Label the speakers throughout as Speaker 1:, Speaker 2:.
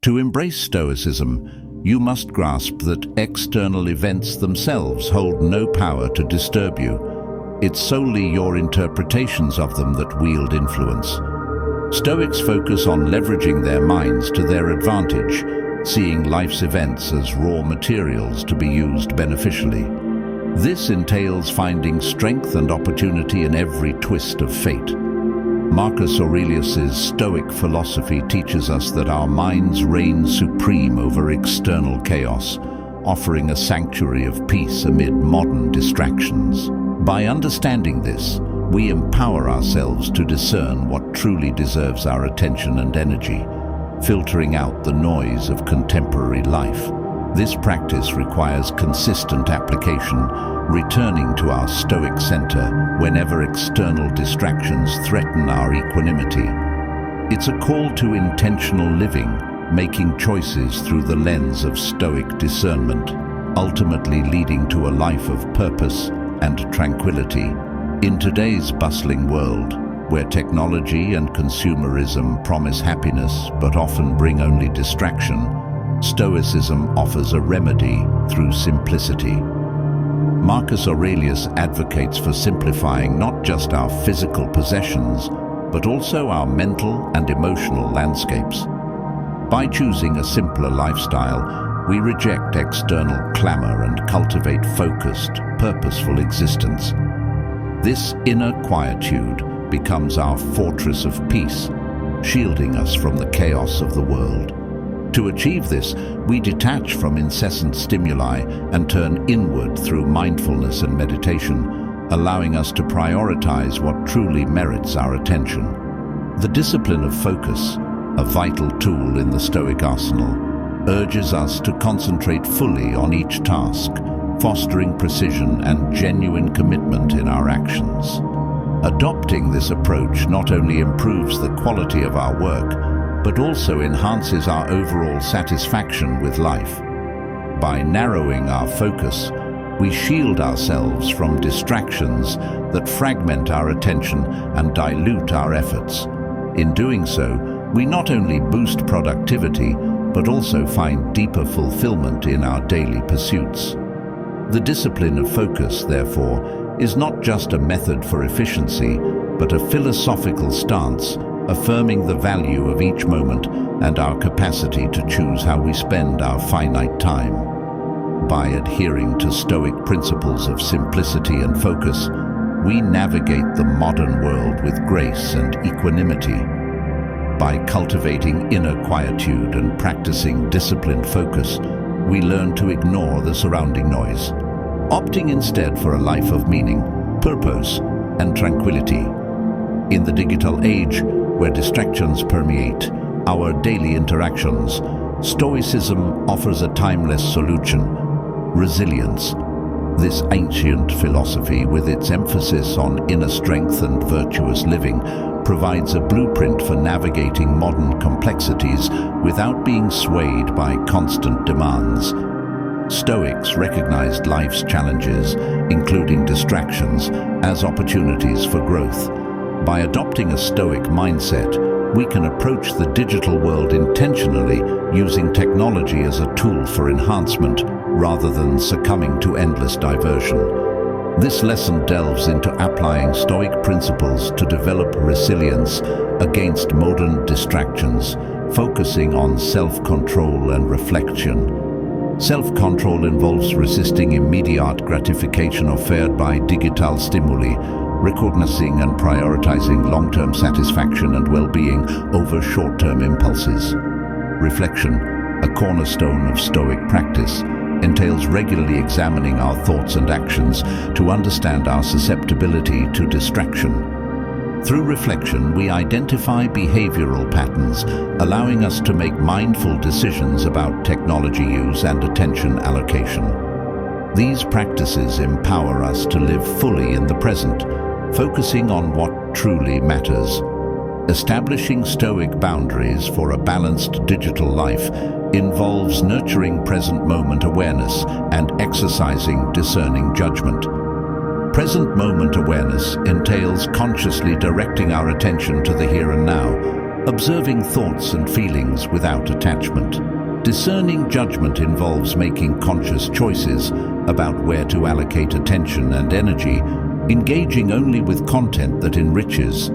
Speaker 1: To embrace Stoicism, you must grasp that external events themselves hold no power to disturb you. It's solely your interpretations of them that wield influence. Stoics focus on leveraging their minds to their advantage, seeing life's events as raw materials to be used beneficially. This entails finding strength and opportunity in every twist of fate. Marcus Aurelius's Stoic philosophy teaches us that our minds reign supreme over external chaos, offering a sanctuary of peace amid modern distractions. By understanding this, we empower ourselves to discern what truly deserves our attention and energy, filtering out the noise of contemporary life. This practice requires consistent application, returning to our Stoic center whenever external distractions threaten our equanimity. It's a call to intentional living, making choices through the lens of Stoic discernment, ultimately leading to a life of purpose and tranquility. In today's bustling world, where technology and consumerism promise happiness but often bring only distraction, Stoicism offers a remedy through simplicity. Marcus Aurelius advocates for simplifying not just our physical possessions, but also our mental and emotional landscapes. By choosing a simpler lifestyle, we reject external clamor and cultivate focused, purposeful existence. This inner quietude becomes our fortress of peace, shielding us from the chaos of the world. To achieve this, we detach from incessant stimuli and turn inward through mindfulness and meditation, allowing us to prioritize what truly merits our attention. The discipline of focus, a vital tool in the Stoic arsenal, urges us to concentrate fully on each task, fostering precision and genuine commitment in our actions. Adopting this approach not only improves the quality of our work, but also enhances our overall satisfaction with life. By narrowing our focus, we shield ourselves from distractions that fragment our attention and dilute our efforts. In doing so, we not only boost productivity, but also find deeper fulfillment in our daily pursuits. The discipline of focus, therefore, is not just a method for efficiency, but a philosophical stance affirming the value of each moment and our capacity to choose how we spend our finite time. By adhering to Stoic principles of simplicity and focus, we navigate the modern world with grace and equanimity. By cultivating inner quietude and practicing disciplined focus, we learn to ignore the surrounding noise, opting instead for a life of meaning, purpose, and tranquility. In the digital age, where distractions permeate our daily interactions, Stoicism offers a timeless solution: resilience. This ancient philosophy, with its emphasis on inner strength and virtuous living, provides a blueprint for navigating modern complexities without being swayed by constant demands. Stoics recognized life's challenges, including distractions, as opportunities for growth. By adopting a Stoic mindset, we can approach the digital world intentionally, using technology as a tool for enhancement rather than succumbing to endless diversion. This lesson delves into applying Stoic principles to develop resilience against modern distractions, focusing on self-control and reflection. Self-control involves resisting immediate gratification offered by digital stimuli, recognizing and prioritizing long-term satisfaction and well-being over short-term impulses. Reflection, a cornerstone of Stoic practice, entails regularly examining our thoughts and actions to understand our susceptibility to distraction. Through reflection, we identify behavioral patterns, allowing us to make mindful decisions about technology use and attention allocation. These practices empower us to live fully in the present, focusing on what truly matters. Establishing Stoic boundaries for a balanced digital life involves nurturing present moment awareness and exercising discerning judgment. Present moment awareness entails consciously directing our attention to the here and now, observing thoughts and feelings without attachment. Discerning judgment involves making conscious choices about where to allocate attention and energy, engaging only with content that enriches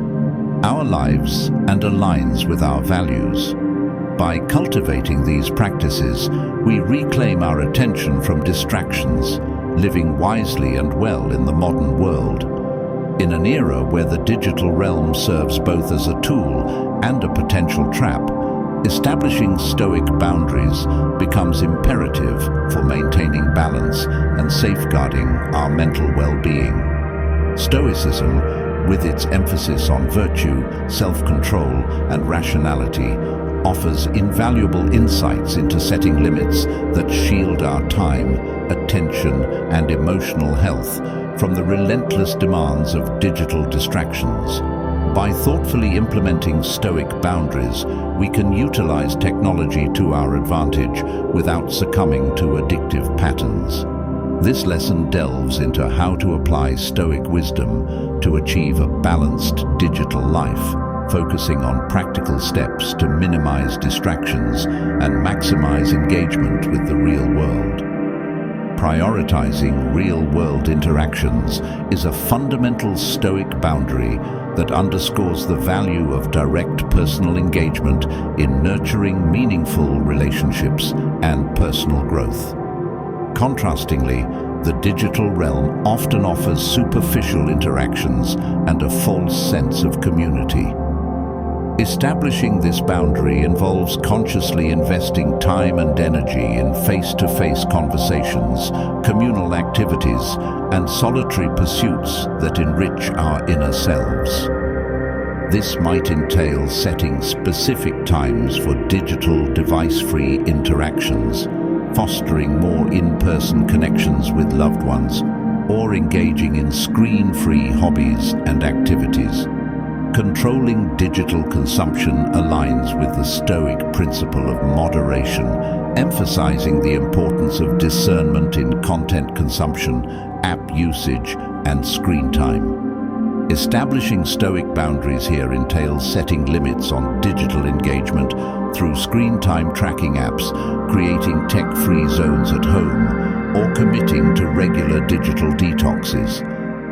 Speaker 1: our lives and aligns with our values. By cultivating these practices, we reclaim our attention from distractions, living wisely and well in the modern world. In an era where the digital realm serves both as a tool and a potential trap, establishing Stoic boundaries becomes imperative for maintaining balance and safeguarding our mental well-being. Stoicism, with its emphasis on virtue, self-control, and rationality, offers invaluable insights into setting limits that shield our time, attention, and emotional health from the relentless demands of digital distractions. By thoughtfully implementing Stoic boundaries, we can utilize technology to our advantage without succumbing to addictive patterns. This lesson delves into how to apply Stoic wisdom to achieve a balanced digital life, focusing on practical steps to minimize distractions and maximize engagement with the real world. Prioritizing real-world interactions is a fundamental Stoic boundary that underscores the value of direct personal engagement in nurturing meaningful relationships and personal growth. Contrastingly, the digital realm often offers superficial interactions and a false sense of community. Establishing this boundary involves consciously investing time and energy in face-to-face conversations, communal activities, and solitary pursuits that enrich our inner selves. This might entail setting specific times for digital device-free interactions, fostering more in-person connections with loved ones, or engaging in screen-free hobbies and activities. Controlling digital consumption aligns with the Stoic principle of moderation, emphasizing the importance of discernment in content consumption, app usage, and screen time. Establishing Stoic boundaries here entails setting limits on digital engagement through screen time tracking apps, creating tech-free zones at home, or committing to regular digital detoxes.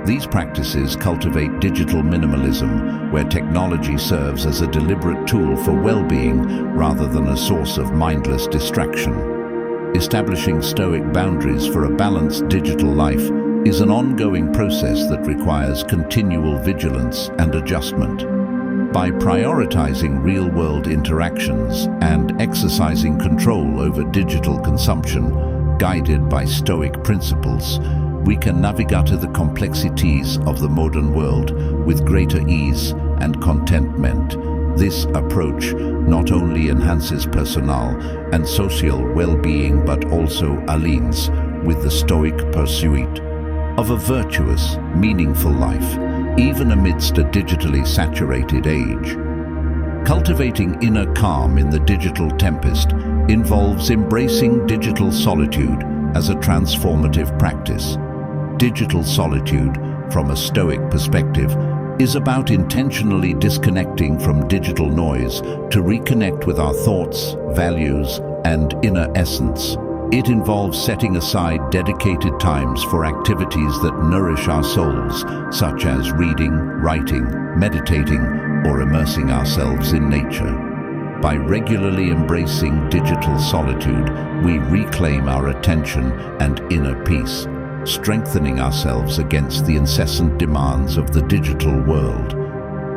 Speaker 1: These practices cultivate digital minimalism, where technology serves as a deliberate tool for well-being rather than a source of mindless distraction. Establishing Stoic boundaries for a balanced digital life is an ongoing process that requires continual vigilance and adjustment. By prioritizing real-world interactions and exercising control over digital consumption, guided by Stoic principles, we can navigate the complexities of the modern world with greater ease and contentment. This approach not only enhances personal and social well-being but also aligns with the Stoic pursuit of a virtuous, meaningful life, even amidst a digitally saturated age. Cultivating inner calm in the digital tempest involves embracing digital solitude as a transformative practice. Digital solitude, from a Stoic perspective, is about intentionally disconnecting from digital noise to reconnect with our thoughts, values, and inner essence. It involves setting aside dedicated times for activities that nourish our souls, such as reading, writing, meditating, or immersing ourselves in nature. By regularly embracing digital solitude, we reclaim our attention and inner peace, strengthening ourselves against the incessant demands of the digital world.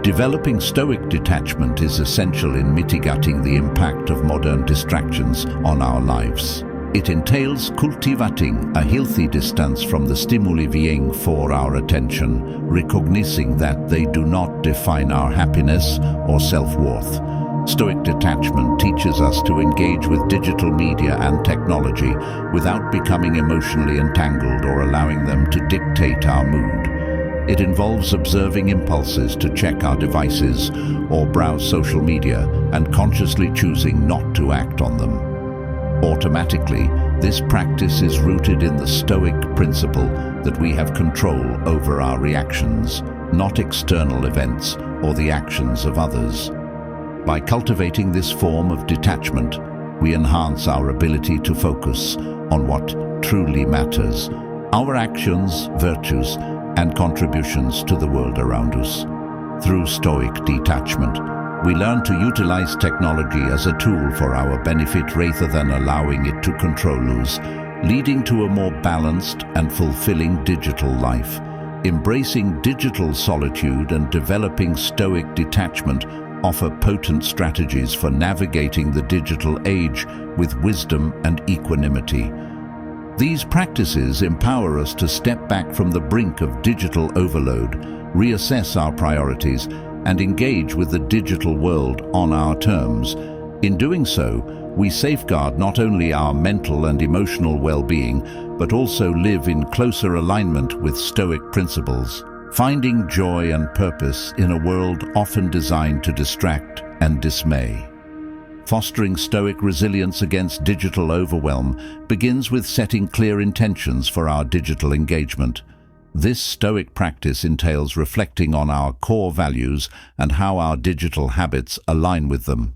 Speaker 1: Developing Stoic detachment is essential in mitigating the impact of modern distractions on our lives. It entails cultivating a healthy distance from the stimuli vying for our attention, recognizing that they do not define our happiness or self-worth. Stoic detachment teaches us to engage with digital media and technology without becoming emotionally entangled or allowing them to dictate our mood. It involves observing impulses to check our devices or browse social media and consciously choosing not to act on them. Automatically, this practice is rooted in the Stoic principle that we have control over our reactions, not external events or the actions of others. By cultivating this form of detachment, we enhance our ability to focus on what truly matters, our actions, virtues, and contributions to the world around us. Through Stoic detachment, we learn to utilize technology as a tool for our benefit rather than allowing it to control us, leading to a more balanced and fulfilling digital life. Embracing digital solitude and developing Stoic detachment offer potent strategies for navigating the digital age with wisdom and equanimity. These practices empower us to step back from the brink of digital overload, reassess our priorities, and engage with the digital world on our terms. In doing so, we safeguard not only our mental and emotional well-being, but also live in closer alignment with Stoic principles, finding joy and purpose in a world often designed to distract and dismay. Fostering Stoic resilience against digital overwhelm begins with setting clear intentions for our digital engagement. This Stoic practice entails reflecting on our core values and how our digital habits align with them.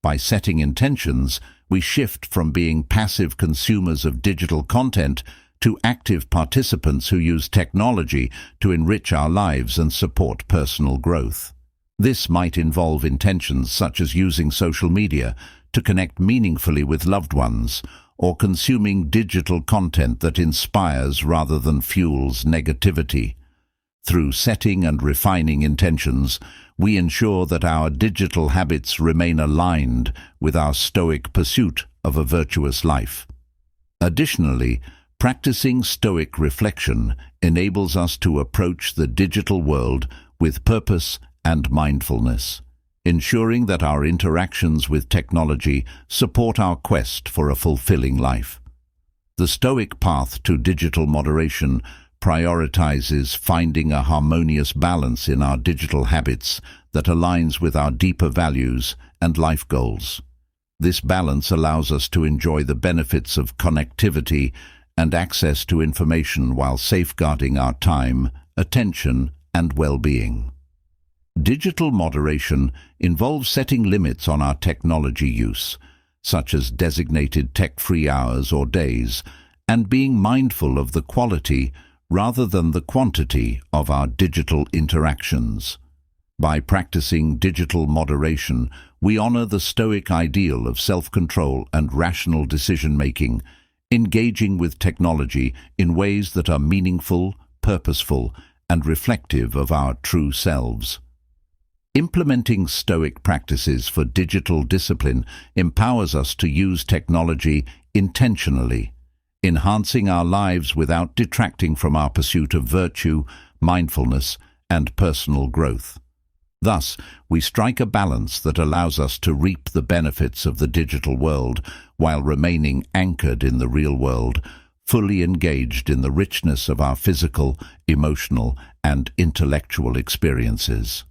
Speaker 1: By setting intentions, we shift from being passive consumers of digital content to active participants who use technology to enrich our lives and support personal growth. This might involve intentions such as using social media to connect meaningfully with loved ones, or consuming digital content that inspires rather than fuels negativity. Through setting and refining intentions, we ensure that our digital habits remain aligned with our Stoic pursuit of a virtuous life. Additionally, practicing Stoic reflection enables us to approach the digital world with purpose and mindfulness, ensuring that our interactions with technology support our quest for a fulfilling life. The Stoic path to digital moderation prioritizes finding a harmonious balance in our digital habits that aligns with our deeper values and life goals. This balance allows us to enjoy the benefits of connectivity and access to information while safeguarding our time, attention, and well-being. Digital moderation involves setting limits on our technology use, such as designated tech-free hours or days, and being mindful of the quality rather than the quantity of our digital interactions. By practicing digital moderation, we honor the Stoic ideal of self-control and rational decision-making, engaging with technology in ways that are meaningful, purposeful, and reflective of our true selves. Implementing Stoic practices for digital discipline empowers us to use technology intentionally, enhancing our lives without detracting from our pursuit of virtue, mindfulness, and personal growth. Thus, we strike a balance that allows us to reap the benefits of the digital world while remaining anchored in the real world, fully engaged in the richness of our physical, emotional, and intellectual experiences.